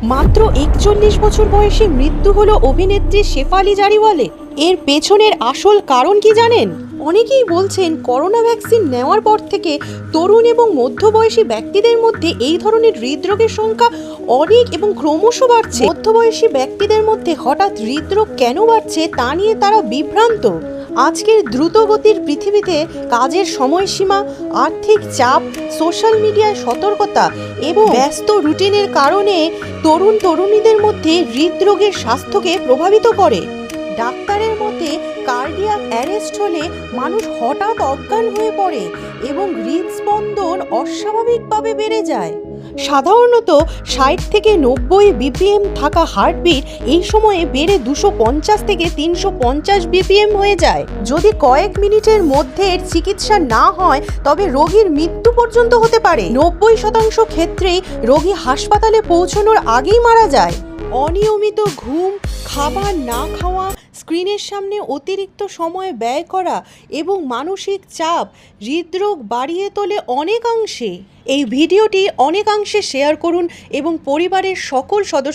মাত্র ৪১ বছর বয়সে মৃত্যু হলো অভিনেত্রী শেফালি জারিওয়ালের। এর পেছনের আসল কারণ কি জানেন? অনেকেই বলছেন করোনা ভ্যাকসিন নেওয়ার পর থেকে তরুণ এবং মধ্যবয়সী ব্যক্তিদের মধ্যে এই ধরনের হৃদরোগের সংখ্যা অনেক এবং ক্রমশ বাড়ছে। মধ্যবয়সী ব্যক্তিদের মধ্যে হঠাৎ হৃদরোগ কেন বাড়ছে তা নিয়ে তারা বিভ্রান্ত। আজকের দ্রুতগতির পৃথিবীতে কাজের সময়সীমা, আর্থিক চাপ, সোশ্যাল মিডিয়ায় সতর্কতা এবং ব্যস্ত রুটিনের কারণে তরুণীদের মধ্যে হৃদরোগের স্বাস্থ্যকে প্রভাবিত করে। ডাক্তারের মতে কার্ডিয়াক অ্যারেস্ট হলে মানুষ হঠাৎ অজ্ঞান হয়ে পড়ে এবং হৃদস্পন্দন অস্বাভাবিকভাবে বেড়ে যায়। সাধারণত ৬০ থেকে ৯০ বিপিএম থাকা হার্টবিট এই সময়ে বেড়ে ২৫০ থেকে ৩৫০ বিপিএম হয়ে যায়। যদি কয়েক মিনিটের মধ্যে এর চিকিৎসা না হয় তবে রোগীর মৃত্যু পর্যন্ত হতে পারে। ৯০% ক্ষেত্রেই রোগী হাসপাতালে পৌঁছানোর আগেই মারা যায়। অনিয়মিত ঘুম, খাবার না খাওয়া, স্ক্রিনের সামনে অতিরিক্ত সময় ব্যয় করা এবং মানসিক চাপ হৃদরোগ বাড়িয়ে তোলে অনেকাংশে। এই ভিডিওটি অনেকাংশে শেয়ার করুন এবং পরিবারের সকল সদস্য